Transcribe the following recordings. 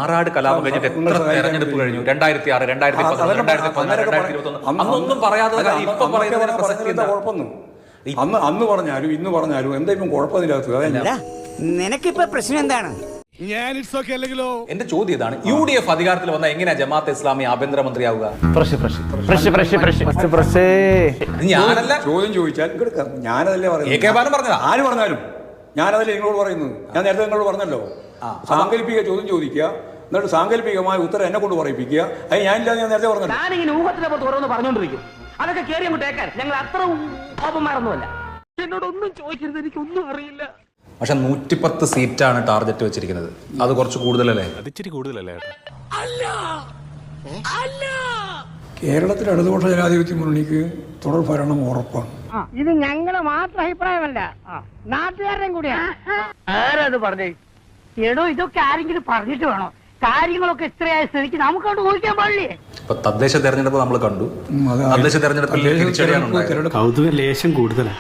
മാറാട് കലാപം കഴിഞ്ഞിട്ട് എത്ര തെരഞ്ഞെടുപ്പ് കഴിഞ്ഞു? 2006, 2010, 2014, 2021. അന്നൊന്നും പറയാതെ ഇപ്പൊ പറയുന്നതിന് പ്രസക്തി എന്താ? അന്ന് പറഞ്ഞാലും ഇന്ന് പറഞ്ഞാലും എന്തെങ്കിലും കുഴപ്പമില്ലാത്തത്. നിനക്കിപ്പോ പ്രശ്നം എന്താണ്? എന്റെ ചോദ്യം ഇതാണ്, UDF അധികാരത്തിൽ വന്നാൽ എങ്ങനെയാ ജമാഅത്തെ ഇസ്ലാമി ആഭ്യന്തരമന്ത്രിയാവുക? ഞാനല്ല ചോദ്യം ചോദിച്ചാൽ ഞാനതല്ലേ പറയുന്നത്. ആര് പറഞ്ഞാലും ഞാനതല്ലേ നിങ്ങളോട് പറയുന്നത്. ഞാൻ നേരത്തെ നിങ്ങളോട് പറഞ്ഞല്ലോ, സാങ്കല്പിക ചോദ്യം ചോദിക്കുക, എന്നിട്ട് സാങ്കല്പികമായ ഉത്തരം എന്നെ കൊണ്ട് പറയിപ്പിക്കുക. അത് ഞാനില്ലാതെ ഞാൻ നേരത്തെ പറഞ്ഞല്ലോ. ഞാനിങ്ങനെ ഊഹത്തിനെ പുറത്ത് ഓരോന്ന് പറഞ്ഞോണ്ടിരിക്കും. അതൊക്കെ കയറി അങ്ങോട്ട് ഏക്കാൻ ഞങ്ങൾ അത്ര പാപന്മാരൊന്നുമല്ല. എന്നോടൊന്നും ചോദിക്കരുത്, എനിക്കൊന്നും അറിയില്ല. പക്ഷെ 110 സീറ്റാണ് ടാർഗറ്റ് വെച്ചിരിക്കുന്നത്. അത് കുറച്ച് കൂടുതലല്ലേ? കേരളത്തിൽ ഇടതുപക്ഷ ജനാധിപത്യ മുന്നണിക്ക് തുടർ ഭരണം ഉറപ്പാണ്. ഇത് ഞങ്ങളുടെ മാത്രം അഭിപ്രായമല്ല, നാട്ടുകാരുടെയും കൂടിയാണ്. ആരത് പറഞ്ഞേ? എടോ, ഇതൊക്കെ ആരെങ്കിലും പറഞ്ഞിട്ട് വേണോ? കാര്യങ്ങളൊക്കെ ഇത്രയായ സ്ഥിതിക്ക് നമുക്കവിടെ ഊഹിക്കാൻ പാടില്ലേ? ഇപ്പൊ തദ്ദേശ തെരഞ്ഞെടുപ്പ് നമ്മൾ കണ്ടു. തദ്ദേശ തെരഞ്ഞെടുപ്പിൽ കൗതുക ലേശം കൂടുതലാണ്.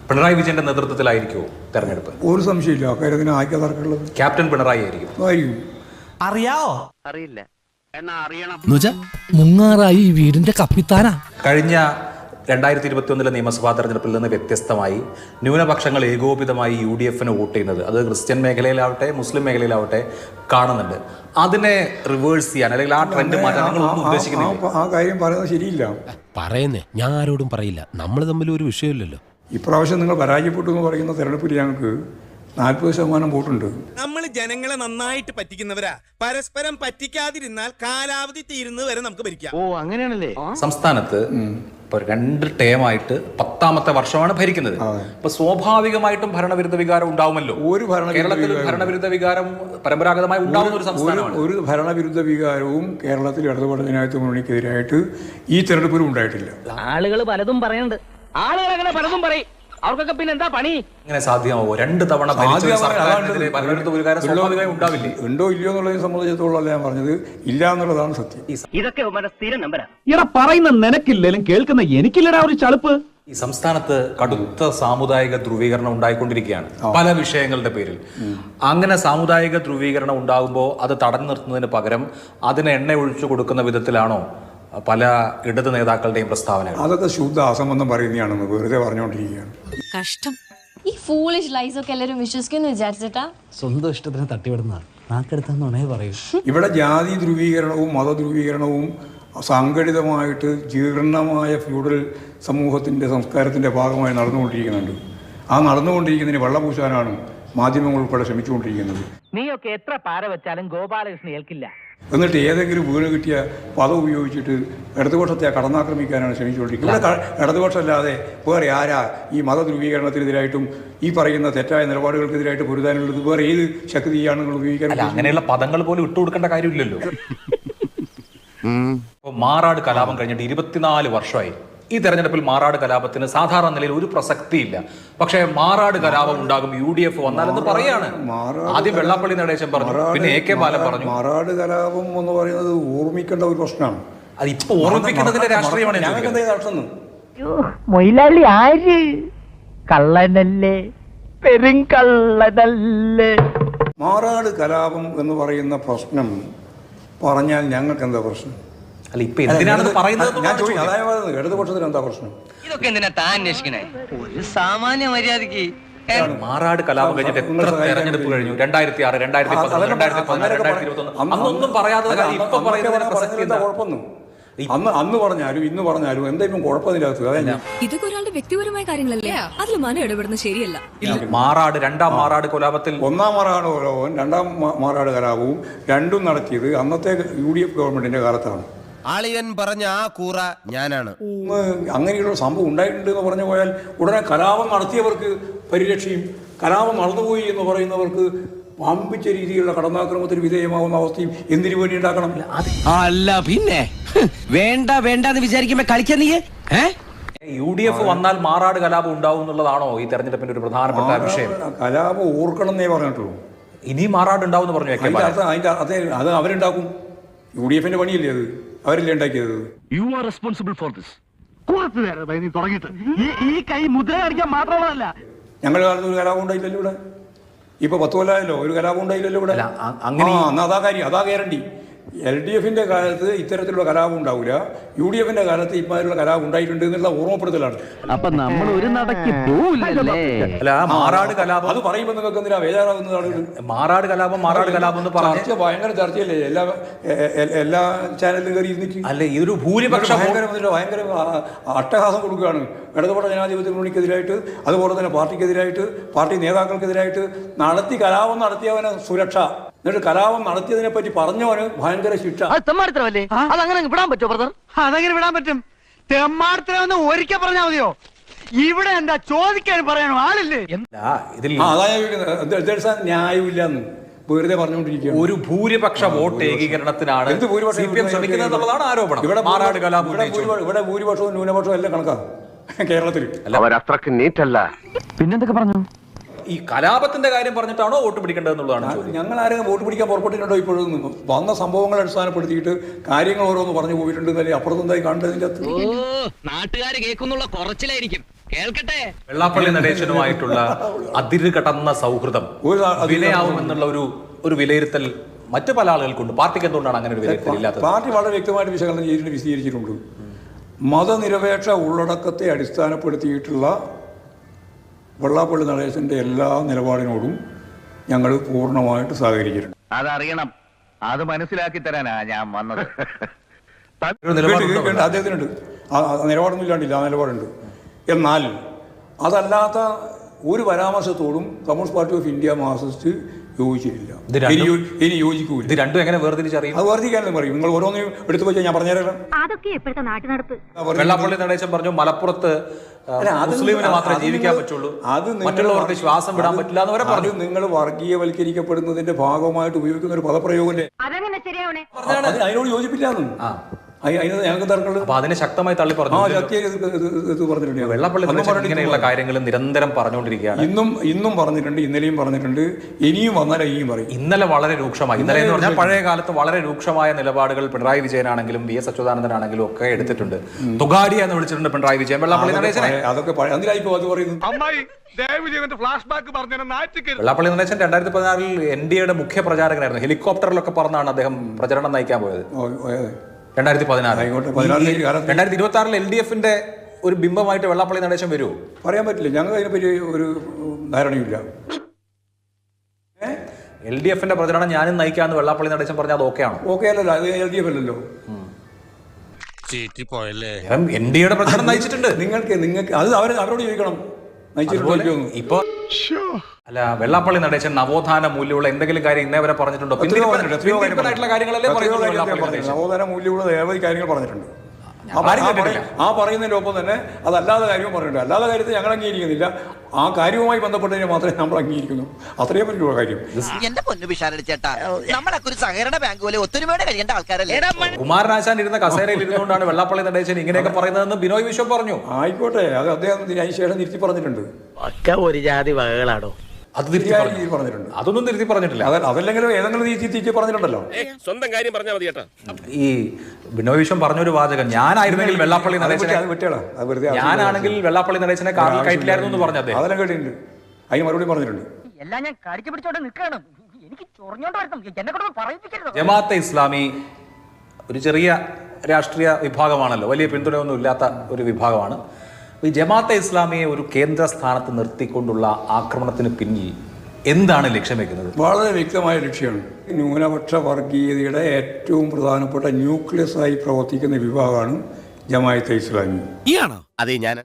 പിണറായി വിജയന്റെ നേതൃത്വത്തിലായിരിക്കുമോ തെരഞ്ഞെടുപ്പ്? ഒരു സംശയമില്ല, അക്കാര്യത്തിന് ആയിക്കതർക്കുള്ളത് ക്യാപ്റ്റൻ പിണറായി ആയിരിക്കും. അറിയാവോ? അറിയില്ല, എന്നാ അറിയണം. മുങ്ങാറായി ഈ വീടിന്റെ കപ്പിത്താനാ. കഴിഞ്ഞ 2021 നിയമസഭാ തെരഞ്ഞെടുപ്പിൽ നിന്ന് വ്യത്യസ്തമായി ന്യൂനപക്ഷങ്ങൾ ഏകോപിതമായി UDF വോട്ട് ചെയ്യുന്നത്, അത് ക്രിസ്ത്യൻ മേഖലയിലാവട്ടെ മുസ്ലിം മേഖലയിലാവട്ടെ കാണുന്നുണ്ട്. അതിനെ റിവേഴ്സ് ചെയ്യാൻ അല്ലെങ്കിൽ ആ ട്രെൻഡ് മാറ്റാൻ നിങ്ങൾ ഒന്നും ഉദ്ദേശിക്കുന്നില്ല? ആ കാര്യം പറയുന്നത് ശരിയില്ല. പറയുന്നേ ഞാൻ ആരോടും പറയില്ല, നമ്മൾ തമ്മിൽ ഒരു വിഷയമില്ലല്ലോ. ഇപ്രാവശ്യം നിങ്ങൾ പരാജയപ്പെട്ടു എന്ന് പറയുന്ന തെരഞ്ഞെടുപ്പിൽ ഞങ്ങൾക്ക് 40% വോട്ടുണ്ട്. നമ്മൾ ജനങ്ങളെ നന്നായിട്ട് പറ്റിക്കുന്നവരാ. പരസ്പരം പറ്റിക്കാതിരുന്നാൽ കാലാവധി തീരുന്നത് വരെ നമുക്ക് ഭരിക്കാം. ഓ, അങ്ങനെയാണല്ലേ? സംസ്ഥാനത്ത് ഇപ്പൊ 2 ടേമായിട്ട് 10ാമത്തെ വർഷമാണ് ഭരിക്കുന്നത്. അപ്പൊ സ്വാഭാവികമായിട്ടും ഭരണവിരുദ്ധ വികാരം ഉണ്ടാവുമല്ലോ. കേരളത്തിൽ ഭരണവിരുദ്ധ വികാരം പരമ്പരാഗതമായി ഉണ്ടാവുന്ന ഒരു സംസ്ഥാനമാണ്. ഒരു ഭരണവിരുദ്ധ വികാരവും കേരളത്തിൽ ഇടതുപക്ഷ ജനാധിപത്യ മുന്നണിക്കെതിരായിട്ട് ഈ തെരഞ്ഞെടുപ്പിലും ഉണ്ടായിട്ടില്ല. ആളുകൾ പലതും പറയുന്നുണ്ട്, ആളുകൾ അങ്ങനെ പലതും പറയും. അവർക്കൊക്കെ പിന്നെ എന്താ പണി? ഇങ്ങനെ സാധ്യമാവോ? 2 തവണ ഭരണവിരുദ്ധ വികാരം സ്വാഭാവികമായി ഉണ്ടാവില്ലേ? ഉണ്ടോ ഇല്ലയോ എന്നുള്ളതിനെ സംബന്ധിച്ചിടത്തോളം ഞാൻ പറഞ്ഞത് ഇല്ല എന്നുള്ളതാണ് സത്യം. ഇതൊക്കെ സ്ഥിരം നമ്പരാ. ഇവിടെ പറയുന്ന നിനക്കില്ലേലും കേൾക്കുന്ന എനിക്കില്ലടാ ഒരു ചളുപ്പ്. ഈ സംസ്ഥാനത്ത് കടുത്ത സാമുദായിക ധ്രുവീകരണം ഉണ്ടായിക്കൊണ്ടിരിക്കുകയാണ് പല വിഷയങ്ങളുടെ പേരിൽ. അങ്ങനെ സാമുദായിക ധ്രുവീകരണം ഉണ്ടാകുമ്പോൾ അത് തടഞ്ഞു നിർത്തുന്നതിന് പകരം അതിന് എണ്ണ ഒഴിച്ചു കൊടുക്കുന്ന വിധത്തിലാണോ പല ഇടത് നേതാക്കളുടെയും പ്രസ്താവനകൾ? അതൊക്കെ ശുദ്ധ അസംബന്ധം പറയുന്നതാണെന്ന് വെറുതെ പറഞ്ഞുകൊണ്ടിരിക്കുകയാണ്. കഷ്ടം. ഈ ഫൂളിഷ് ലൈസ് ഒക്കെ എല്ലാവരും വിശ്വസിക്കുന്നു വിചാരിച്ചിട്ടാ? സ്വന്തം ഇഷ്ടത്തിന് തട്ടിവിടുന്ന നാക്കെടുത്താന്നുണേ പറയൂ. ഇവിടെ ജാതി ധ്രുവീകരണവും മതധ്രുവീകരണവും സംഘടിതമായിട്ട് ജീർണമായ ഫ്യൂഡൽ സമൂഹത്തിൻ്റെ സംസ്കാരത്തിൻ്റെ ഭാഗമായി നടന്നുകൊണ്ടിരിക്കുന്നുണ്ട്. ആ നടന്നുകൊണ്ടിരിക്കുന്നതിന് വെള്ളപൂശാനാണ് മാധ്യമങ്ങൾ ഉൾപ്പെടെ ശ്രമിച്ചുകൊണ്ടിരിക്കുന്നത്. നീയൊക്കെ എത്ര പാര വെച്ചാലും ഗോപാലകൃഷ്ണൻ ഏൽക്കില്ല. എന്നിട്ട് ഏതെങ്കിലും വീണ് കിട്ടിയ പദം ഉപയോഗിച്ചിട്ട് ഇടതുപക്ഷത്തെ കടന്നാക്രമിക്കാനാണ് ശ്രമിച്ചുകൊണ്ടിരിക്കുന്നത്. ഇവിടെ ഇടതുപക്ഷമല്ലാതെ വേറെ ആരാ ഈ മതധ്രുവീകരണത്തിനെതിരായിട്ടും ഈ പറയുന്ന തെറ്റായ നിലപാടുകൾക്കെതിരായിട്ട് പൊരുതാനുള്ളത്? വേറെ ഏത് ശക്തിയാണ് നിങ്ങൾ ഉപയോഗിക്കാൻ? അങ്ങനെയുള്ള പദങ്ങൾ പോലും ഇട്ടുകൊടുക്കേണ്ട കാര്യമില്ലല്ലോ. മാറാട് കലാപം കഴിഞ്ഞിട്ട് 24 വർഷമായി. ഈ തെരഞ്ഞെടുപ്പിൽ മാറാട് കലാപത്തിന് സാധാരണ നിലയിൽ ഒരു പ്രസക്തിയില്ല. പക്ഷേ മാറാട് കലാപം ഉണ്ടാകും UDF വന്നാലെന്ന് പറയാണ്. ആദ്യം വെള്ളാപ്പള്ളി നടേശൻ പറഞ്ഞു, പിന്നെ AK ബാലൻ പറഞ്ഞു. മാറാട് കലാപം എന്ന് പറയുന്നത് ഓർമ്മിക്കേണ്ട ഒരു പ്രശ്നമാണ്. അത് ഇപ്പൊ ഓർമ്മിപ്പിക്കുന്നതിന്റെ രാഷ്ട്രീയമാണ്. മൊയിലാളി ആര്? കള്ളനല്ലേ, പെരുങ്കള്ളനല്ലേ? മാറാട് കലാപം എന്ന് പറയുന്ന പ്രശ്നം പറഞ്ഞാൽ ഞങ്ങൾക്ക് എന്താ പ്രശ്നം? അല്ല, ഇപ്പൊ എന്തിനാണ് പറയുന്നത്? അതായത് ഇടതുപക്ഷത്തിന് എന്താ പ്രശ്നം? ഇതൊക്കെ എന്തിനാ താൻ അന്വേഷിക്കണേ? ഒരു സാമാന്യ മര്യാദക്ക് മാറാട് കലാപം കഴിഞ്ഞിട്ട് എത്ര തെരഞ്ഞെടുപ്പ് കഴിഞ്ഞു? 2006, 2010, 2014, 2021. അന്നൊന്നും പറയാതെ ഇപ്പൊ പറയുന്നതിന് പ്രസക്തി എന്താ? അന്ന് പറഞ്ഞാലും ഇന്ന് പറഞ്ഞാലും എന്തെങ്കിലും കുഴപ്പമില്ലാത്തത്. അതെ, ഇതൊക്കെ ഒരാളുടെ വ്യക്തിപരമായ കാര്യങ്ങളല്ലേ, അതിൽ മനം ഇടപെടുന്നത് ശരിയല്ല. മാറാട് 2ാം മാറാട് കലാപത്തിൽ 1ാം മാറാട് കലാപവും 2ാം മാറാട് കലാപവും രണ്ടും നടത്തിയത് അന്നത്തെ UDF ഗവൺമെന്റിന്റെ കാലത്താണ്. ആളിയൻ പറഞ്ഞ ആ കൂറ ഞാനാണ്. അങ്ങനെയുള്ള സംഭവം ഉണ്ടായിട്ടുണ്ട് എന്ന് പറഞ്ഞു പോയാൽ ഉടനെ കലാപം നടത്തിയവർക്ക് പരിരക്ഷയും കലാപം നടന്നുപോയി എന്ന് പറയുന്നവർക്ക് വമ്പിച്ച രീതിയിലുള്ള കടന്നാക്രമണത്തിന് വിധേയമാവുന്ന അവസ്ഥയും എന്തിനു വേണ്ടി ഉണ്ടാക്കണം? അല്ല പിന്നെ വേണ്ട വേണ്ടെന്ന് വിചാരിക്കുമ്പോ കളിക്കാൻ നീ UDF വന്നാൽ മാറാട് കലാപം ഉണ്ടാവും എന്നുള്ളതാണോ ഈ തെരഞ്ഞെടുപ്പിന്റെ ഒരു പ്രധാനപ്പെട്ട വിഷയം? കലാപം ഓർക്കണം എന്നേ പറഞ്ഞിട്ടുള്ളൂ. ഇനി മാറാട് ഉണ്ടാവും എന്ന് പറഞ്ഞു. അത് അവരുണ്ടാക്കും. UDFന്റെ പണിയല്ലേ അത്? അവരല്ലേ ഉണ്ടാക്കിയത്? You are responsible for this. നീ തുടങ്ങിയിട്ട് ഈ കൈ മുദ്ര കാണിക്കാൻ മാത്രമല്ല. ഞങ്ങളുടെ കാലത്ത് ഒരു കലാപം ഉണ്ടായില്ലല്ലോ ഇവിടെ. ഇപ്പൊ 10 കൊല്ലമായല്ലോ, ഒരു കലാപം ഉണ്ടായില്ലല്ലോ ഇവിടെ. അല്ല, അങ്ങനെ എന്നാ അതാ കാര്യം, അതാ ഗ്യാരണ്ടി. LDFന്റെ കാലത്ത് ഇത്തരത്തിലുള്ള കലാപം ഉണ്ടാവില്ല, UDFന്റെ കാലത്ത് ഇമാതിരിയുള്ള കലാപം ഉണ്ടായിട്ടുണ്ട് എന്നുള്ള ഓർമ്മപ്പെടുത്തലാണ്. അപ്പൊ നമ്മൾ ഒരു നടക്ക് പോവില്ലല്ലേ? അല്ല, മാറാട് കലാപം അത് പറയുമ്പോൾ നിങ്ങൾക്ക് എന്തിനാ ബേജാറാകുന്നത് ആളുകൾ? മാറാട് കലാപം എന്ന് പറഞ്ഞു ചർച്ച ഭയങ്കര ചർച്ചയല്ലേ എല്ലാ ചാനലിലും കയറി ഇരുന്നിട്ട്. അല്ലെ, ഇതൊരു ഭൂരിപക്ഷം ഭയങ്കര അട്ടഹാസം കൊടുക്കുകയാണ് ഇടതുപക്ഷ ജനാധിപത്യ മുന്നണിക്കെതിരായിട്ട്, അതുപോലെ തന്നെ പാർട്ടിക്കെതിരായിട്ട്, പാർട്ടി നേതാക്കൾക്കെതിരായിട്ട്. കലാപം നടത്തിയവന് സുരക്ഷ, എന്നിട്ട് കലാപം നടത്തിയതിനെ പറ്റി പറഞ്ഞവന് ഭയങ്കര ശിക്ഷ. തെമ്മാടിത്തരമല്ലേ? അതങ്ങനെ വിടാൻ പറ്റുമോ ബ്രദർ? അതങ്ങനെ വിടാൻ പറ്റും? തെമ്മാടിത്തരം ഒരിക്കൽ പറഞ്ഞാൽ മതിയോ? ഇവിടെ എന്താ ചോദിക്കാൻ പറയാനോ ആളില്ലേ? ഇതിൽ ന്യായമില്ലെന്ന് വെറുതെ പറഞ്ഞുകൊണ്ടിരിക്കുക. ഒരു ഭൂരിപക്ഷ വോട്ട് ഏകീകരണത്തിനാണ് CPM ശ്രമിക്കുന്നത് എന്നുള്ളതാണ് ആരോപണം. മാറാട് കലാപം ഇവിടെ ഭൂരിപക്ഷവും ന്യൂനപക്ഷവും എല്ലാം കണക്കാണ് കേരളത്തിൽ. അവരത്രക്ക് നീറ്റല്ല. പിന്നെന്തൊക്കെ പറഞ്ഞു? ഈ കലാപത്തിന്റെ കാര്യം പറഞ്ഞിട്ടാണോ വോട്ട് പിടിക്കേണ്ടത് എന്നുള്ളതാണ് ചോദ്യം. ഞങ്ങൾ ആരെങ്കിലും വോട്ട് പിടിക്കാൻ പുറപ്പെട്ടിട്ടുണ്ടോ? ഇപ്പോഴും വന്ന സംഭവങ്ങളെ അടിസ്ഥാനപ്പെടുത്തിയിട്ട് കാര്യങ്ങൾ ഓരോന്ന് പറഞ്ഞു പോയിട്ടുണ്ടെന്നല്ലേ അപ്പുറത്തെന്തായി കാണേണ്ടതിന്റെ അകത്ത്? നാട്ടുകാര് കേൾക്കുന്നുള്ള കുറച്ചിലായിരിക്കും, കേൾക്കട്ടെ. വെള്ളാപ്പള്ളി നടേശനുമായിട്ടുള്ള അതിര് കടന്ന സൗഹൃദം വിലയാവുമെന്നുള്ള ഒരു വിലയിരുത്തൽ മറ്റു പല ആളുകൾക്കുണ്ട്. പാർട്ടിക്ക് എന്തുകൊണ്ടാണ് അങ്ങനെ ഒരു വിലയിരുത്തൽ ഇല്ലാത്തത്? പാർട്ടി വളരെ വ്യക്തമായിട്ട് വിശകലനം ചെയ്തിട്ട് വിശദീകരിച്ചിട്ടുണ്ട്. മതനിരപേക്ഷ ഉള്ളടക്കത്തെ അടിസ്ഥാനപ്പെടുത്തിയിട്ടുള്ള വെള്ളാപ്പള്ളി നടേശന്റെ എല്ലാ നിലപാടിനോടും ഞങ്ങൾ പൂർണ്ണമായിട്ട് സഹകരിച്ചിട്ടുണ്ട്. അതറിയണം, അത് മനസ്സിലാക്കി തരാനാ ഞാൻ വന്നത്. അദ്ദേഹത്തിനുണ്ട് നിലപാടൊന്നും ഇല്ലാണ്ടില്ല, ആ നിലപാടുണ്ട്. എന്നാൽ അതല്ലാത്ത ഒരു പരാമർശത്തോടും Communist Party of India Marxist യോജിച്ചിട്ടില്ല, ഇനി യോജിക്കൂല. ഇത് രണ്ടും എങ്ങനെ വേർതിരിച്ചറിയും? അത് വേർതിരിക്കാനും പറയും. നിങ്ങൾ ഓരോന്നും എടുത്തു വെച്ചാൽ ഞാൻ പറഞ്ഞുതരാം. അതൊക്കെ ഇപ്പോഴത്തെ നാട്ടു നടപ്പ്. വെള്ളാപ്പള്ളി നടേശൻ പറഞ്ഞു മലപ്പുറത്ത് മുസ്ലിമിന് മാത്രമേ ജീവിക്കാൻ പറ്റുള്ളൂ, മറ്റുള്ളവർക്ക് ശ്വാസം വിടാൻ പറ്റില്ല എന്ന് വരെ പറഞ്ഞു. നിങ്ങൾ വർഗീയവൽക്കരിക്കപ്പെടുന്നതിന്റെ ഭാഗമായിട്ട് ഉപയോഗിക്കുന്ന ഒരു പദപ്രയോഗം അതെങ്ങനെ ശരിയാവണേ? അതിനോട് യോജിപ്പില്ലാന്ന് ഞങ്ങൾക്ക് തർക്കമുള്ളൂ. അപ്പൊ അതിനെ ശക്തമായി തള്ളി പറഞ്ഞു. പറഞ്ഞിട്ടുണ്ട്. വെള്ളാപ്പള്ളി ഇങ്ങനെയുള്ള കാര്യങ്ങൾ നിരന്തരം പറഞ്ഞുകൊണ്ടിരിക്കുകയാണ്. ഇന്നും പറഞ്ഞിട്ടുണ്ട്, ഇന്നലെയും പറഞ്ഞിട്ടുണ്ട്, ഇനിയും വന്നാലും ഇനിയും പറയും. ഇന്നലെ വളരെ രൂക്ഷമായി, ഇന്നലെ എന്ന് പറഞ്ഞാൽ പഴയ കാലത്ത് വളരെ രൂക്ഷമായ നിലപാടുകൾ പിണറായി വിജയനാണെങ്കിലും VS അച്യുതാനന്ദനാണെങ്കിലും ഒക്കെ എടുത്തിട്ടുണ്ട്. തുഗാടി എന്ന് വിളിച്ചിട്ടുണ്ട് പിണറായി വിജയൻ വെള്ളാപ്പള്ളി നടേശനെ. അതൊക്കെ അതിലായിപ്പോ അത് പറയുന്നു. വെള്ളാപ്പള്ളി നടേശൻ 2016 NDAയുടെ മുഖ്യ പ്രചാരകനായിരുന്നു. ഹെലികോപ്റ്ററിലൊക്കെ പറന്നാണ് അദ്ദേഹം പ്രചരണം നയിക്കാൻ പോയത്. 2016 2026 LDFന്റെ ഒരു ബിംബമായിട്ട് വെള്ളാപ്പള്ളി നടേശൻ വരുമോ? പറയാൻ പറ്റില്ല, ഞങ്ങൾക്ക് അതിനെപ്പറ്റി ഒരു ധാരണയുമില്ല. LDFന്റെ പ്രചരണം ഞാനും നയിക്കാന്ന് വെള്ളാപ്പള്ളി നടേശൻ പറഞ്ഞാൽ അത് ഓക്കെ ആണോ? ഓക്കെ അല്ലല്ലോ, അത് LDF അല്ലല്ലോ. NDAയുടെ പ്രചരണം നയിച്ചിട്ടുണ്ട്. നിങ്ങൾക്ക് അത് അവരോട് ചോദിക്കണം, നയിച്ചിട്ടുണ്ടോ? ഇപ്പൊ അല്ല, വെള്ളാപ്പള്ളി നടേശൻ നവോത്ഥാന മൂല്യമുള്ള എന്തെങ്കിലും കാര്യം ഇന്നേ വരെ പറഞ്ഞിട്ടുണ്ടോ? പിന്തിരിപ്പനായിട്ടുള്ള കാര്യങ്ങളല്ലേ പറയുന്നത്. നവോത്ഥാന മൂല്യമുള്ള നിരവധി കാര്യങ്ങൾ പറഞ്ഞിട്ടുണ്ട്. ആ പറയുന്നതിന്റെ ഒപ്പം തന്നെ അതല്ലാതെ കാര്യവും പറഞ്ഞിട്ടുണ്ട്. അല്ലാതെ കാര്യത്തെ ഞങ്ങൾ അംഗീകരിക്കുന്നില്ല, ആ കാര്യവുമായി ബന്ധപ്പെട്ടതിനെ മാത്രമേ നമ്മൾ അംഗീകരിക്കുന്നു. അത്രയും പറ്റുള്ള കാര്യം. എന്റെ പൊന്നു പിഷാരടിച്ചേട്ടാ, നമ്മളൊക്കെ ഒരു സഹകരണ ബാങ്ക് പോലെ ഒത്തൊരുമയോടെ കഴിയേണ്ട ആൾക്കാരല്ലേ? കുമാരനാശാൻ ഇരുന്ന കസേരയിൽ ഇരുന്നുകൊണ്ടാണ് വെള്ളാപ്പള്ളി നടേശൻ ഇങ്ങനെയൊക്കെ പറയുന്നതെന്ന് ബിനോയ് വിശ്വം പറഞ്ഞു. ആയിക്കോട്ടെ, അത് അദ്ദേഹം അതിന് ശേഷം തിരുത്തി പറഞ്ഞിട്ടുണ്ട്. ഒക്കെ ഒരു ജാതി വകകളാണോ? അത് തിരുത്തി പറഞ്ഞിട്ടുണ്ട്. അതൊന്നും തിരുത്തി പറഞ്ഞിട്ടില്ല. അതല്ലെങ്കിലും ഏതെങ്കിലും തിരിച്ച് പറഞ്ഞിട്ടുണ്ടല്ലോ. സ്വന്തം കാര്യം പറഞ്ഞാൽ മതി കേട്ടോ. ഈ ബിനോയ് വിശ്വം പറഞ്ഞൊരു വാചകം, ഞാനായിരുന്നെങ്കിൽ വെള്ളാപ്പള്ളി നടേശനെ, ഞാനാണെങ്കിൽ വെള്ളാപ്പള്ളി നടേശനെ കാറിൽ കയറ്റില്ലായിരുന്നു എന്ന് പറഞ്ഞു അദ്ദേഹം. അതെല്ലാം കേട്ടിട്ടുണ്ട്, അതിന് മറുപടി പറഞ്ഞിട്ടുണ്ട്. എല്ലാം ഞാൻ കടിച്ചു പിടിച്ചോണ്ട് നിൽക്കണം, എനിക്ക് ചൊറിഞ്ഞോണ്ട് വരണം, എന്നെ കൊണ്ട് പറയിപ്പിക്കരുത്. ജമാഅത്തെ ഇസ്ലാമി ഒരു ചെറിയ രാഷ്ട്രീയ വിഭാഗമാണല്ലോ, വലിയ പിന്തുണയൊന്നും ഇല്ലാത്ത ഒരു വിഭാഗമാണ്. ഈ ജമാഅത്തെ ഇസ്ലാമിയെ ഒരു കേന്ദ്ര സ്ഥാനത്ത് നിർത്തിക്കൊണ്ടുള്ള ആക്രമണത്തിന് പിന്നിൽ എന്താണ് ലക്ഷ്യം വെക്കുന്നത്? വളരെ വ്യക്തമായ ലക്ഷ്യമാണ്. ന്യൂനപക്ഷ വർഗീയതയുടെ ഏറ്റവും പ്രധാനപ്പെട്ട ന്യൂക്ലിയസ് ആയി പ്രവർത്തിക്കുന്ന വിഭാഗമാണ് ജമാഅത്തെ ഇസ്ലാമി. അതെ, ഞാൻ